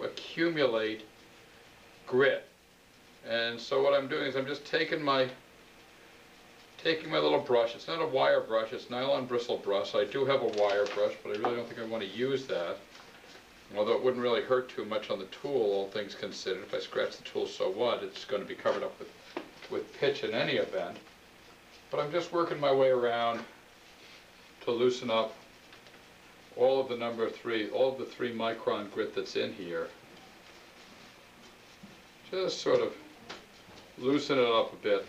accumulate grit. And so what I'm doing is I'm just taking my little brush. It's not a wire brush, it's nylon bristle brush. I do have a wire brush, but I really don't think I want to use that. Although it wouldn't really hurt too much on the tool, all things considered. If I scratch the tool, so what? It's going to be covered up with pitch in any event. But I'm just working my way around to loosen up all of the all of the 3 micron grit that's in here. Just sort of loosen it up a bit.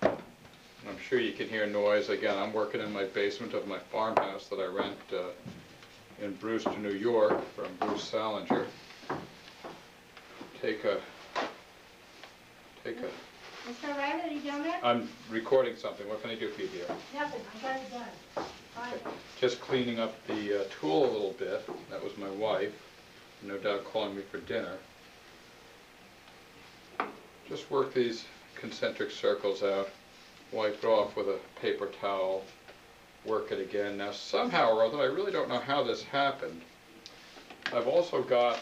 I'm sure you can hear noise. Again, I'm working in my basement of my farmhouse that I rent in Brewster, New York, from Bruce Salinger. Take a... Mr. Riley, are you down there? I'm recording something. What can I do for you, dear? Nothing. I got it done. Fine. Just cleaning up the tool a little bit. That was my wife, no doubt calling me for dinner. Just work these concentric circles out. Wipe it off with a paper towel. Work it again. Now somehow or other, I really don't know how this happened. I've also got,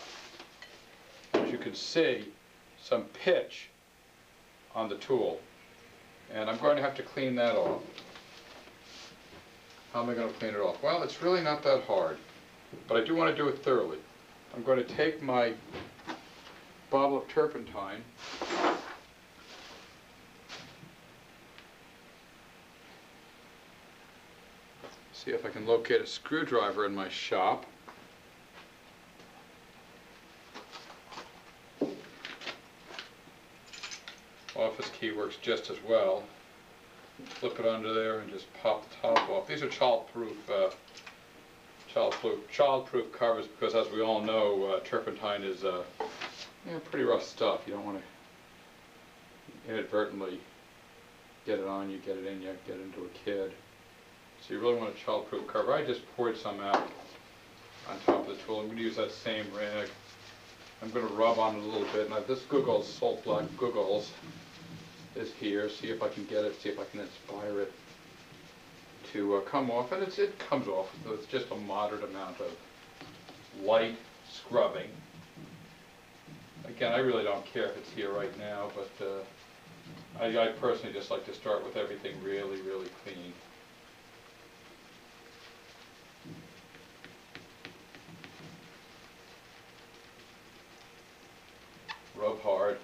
as you can see, some pitch on the tool. And I'm going to have to clean that off. How am I going to clean it off? Well, it's really not that hard, but I do want to do it thoroughly. I'm going to take my bottle of turpentine, see if I can locate a screwdriver in my shop. Office key works just as well. Flip it under there and just pop the top off. These are childproof covers because, as we all know, turpentine is pretty rough stuff. You don't want to inadvertently get it on you, get it in you, get it into a kid. So you really want a childproof cover. I just poured some out on top of the tool. I'm going to use that same rag. I'm going to rub on it a little bit. Now this Googles, Salt Black Googles, is here. See if I can get it, see if I can inspire it to come off. And it comes off. So it's just a moderate amount of light scrubbing. Again, I really don't care if it's here right now, but I personally just like to start with everything really, really clean. Rub hard,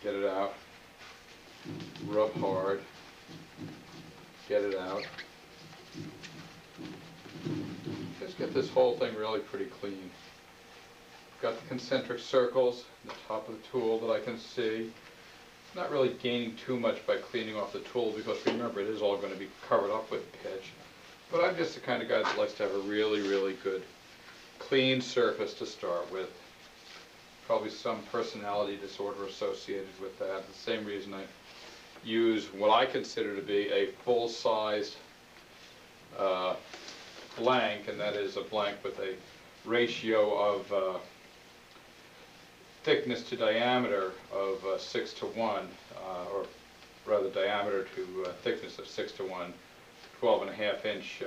get it out. Rub hard, get it out. Just get this whole thing really pretty clean. Got the concentric circles on the top of the tool that I can see. Not really gaining too much by cleaning off the tool because, remember, it is all going to be covered up with pitch. But I'm just the kind of guy that likes to have a really, really good clean surface to start with. Probably some personality disorder associated with that. The same reason I use what I consider to be a full-sized blank, and that is a blank with a ratio of thickness to diameter of 6 to 1, or rather diameter to thickness of 6 to 1. 12.5-inch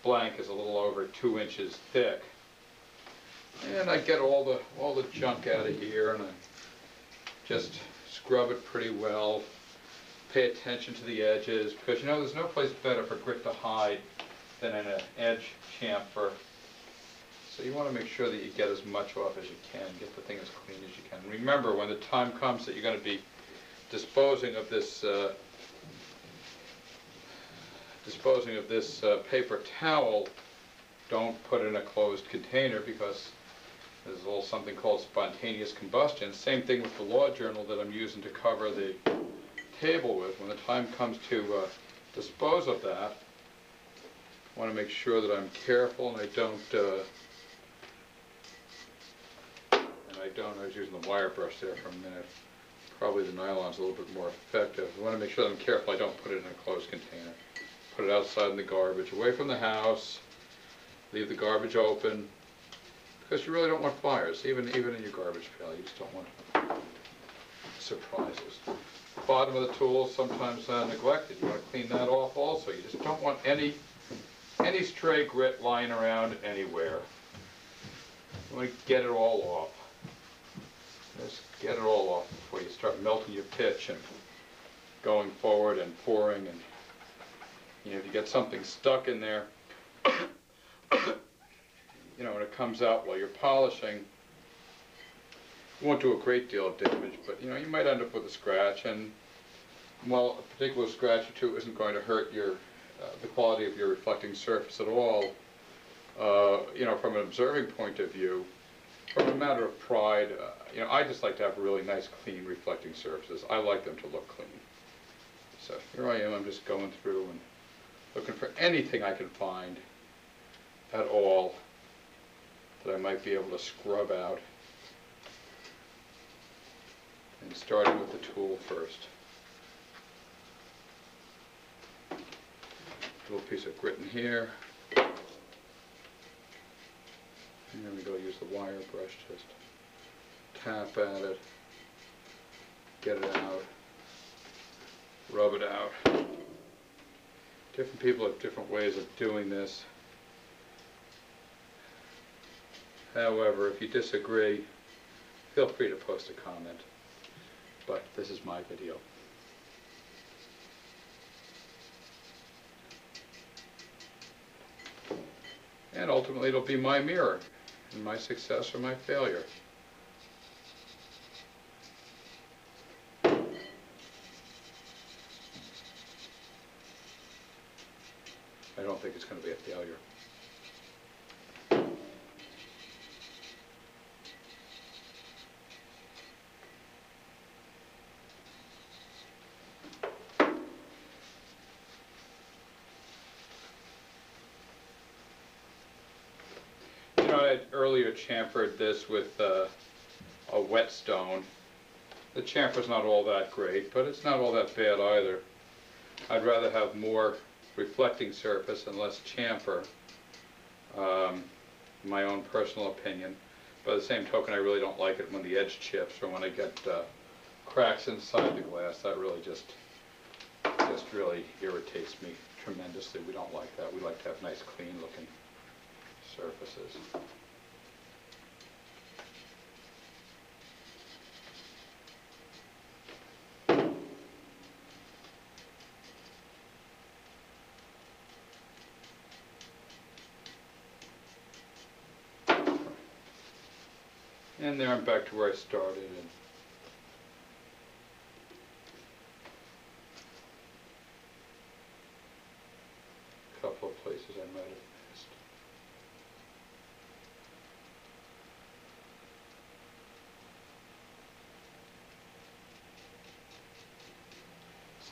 blank is a little over 2 inches thick. And I get all the junk out of here, and I just scrub it pretty well. Pay attention to the edges, because you know there's no place better for grit to hide than in an edge chamfer. So you want to make sure that you get as much off as you can, get the thing as clean as you can. Remember, when the time comes that you're going to be disposing of this paper towel, don't put it in a closed container because there's a little something called spontaneous combustion. Same thing with the law journal that I'm using to cover the table with. When the time comes to dispose of that, I want to make sure that I'm careful and I was using the wire brush there for a minute. Probably the nylon's a little bit more effective. I want to make sure that I'm careful I don't put it in a closed container. Put it outside in the garbage, away from the house. Leave the garbage open, because you really don't want fires, even in your garbage pail. You just don't want surprises. The bottom of the tool is sometimes neglected. You want to clean that off also. You just don't want any stray grit lying around anywhere. You want to get it all off. Just get it all off before you start melting your pitch and going forward and pouring. And you know, if you get something stuck in there, you know, when it comes out while you're polishing, you won't do a great deal of damage, but you know, you might end up with a scratch. And while a particular scratch or two isn't going to hurt your the quality of your reflecting surface at all, you know, from an observing point of view, from a matter of pride, you know, I just like to have really nice, clean, reflecting surfaces. I like them to look clean. So here I am, I'm just going through and looking for anything I can find at all that I might be able to scrub out. And starting with the tool first. Little piece of grit in here. And then we go use the wire brush, just tap at it, get it out, rub it out. Different people have different ways of doing this. However, if you disagree, feel free to post a comment. But this is my video. And ultimately it'll be my mirror, and my success or my failure. I don't think it's going to be a failure. I had earlier chamfered this with a whetstone. The chamfer's not all that great, but it's not all that bad either. I'd rather have more reflecting surface and less chamfer, my own personal opinion. By the same token, I really don't like it when the edge chips or when I get cracks inside the glass. That really just really irritates me tremendously. We don't like that. We like to have nice, clean looking surfaces. And there I'm back to where I started. And a couple of places I might have missed.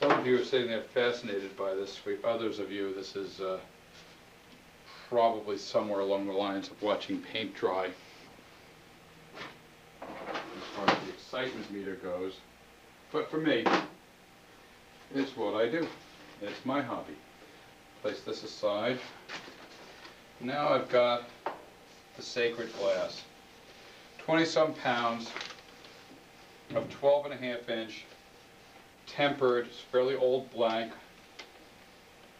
Some of you are sitting there fascinated by this. For others of you, this is probably somewhere along the lines of watching paint dry. As far as the excitement meter goes. But for me, it's what I do. It's my hobby. Place this aside. Now I've got the sacred glass. 20-some pounds of 12.5-inch tempered, it's fairly old blank.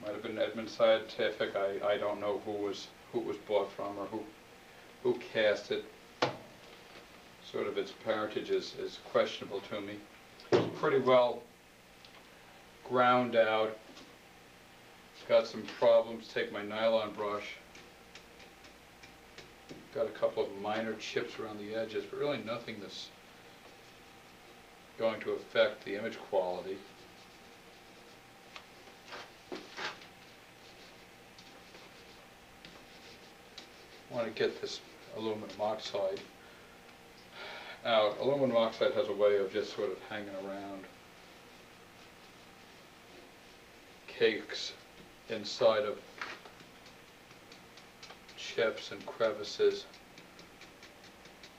Might have been Edmund Scientific. I don't know who it was bought from or who cast it. Sort of its parentage is questionable to me. It's pretty well ground out. It's got some problems. Take my nylon brush. Got a couple of minor chips around the edges, but really nothing that's going to affect the image quality. I want to get this aluminum oxide out. Aluminum oxide has a way of just sort of hanging around cakes inside of chips and crevices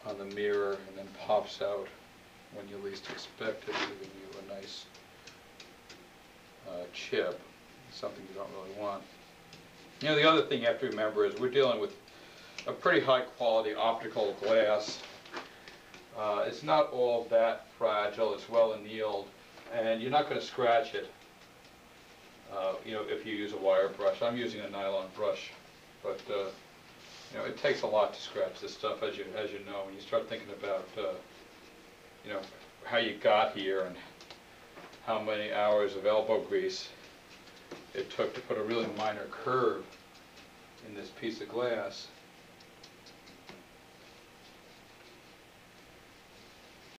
on the mirror and then pops out when you least expect it, giving you a nice chip, something you don't really want. You know, the other thing you have to remember is we're dealing with a pretty high quality optical glass. It's not all that fragile, it's well annealed, and you're not going to scratch it, you know, if you use a wire brush. I'm using a nylon brush, but You know, it takes a lot to scratch this stuff, as you know, when you start thinking about, you know, how you got here and how many hours of elbow grease it took to put a really minor curve in this piece of glass.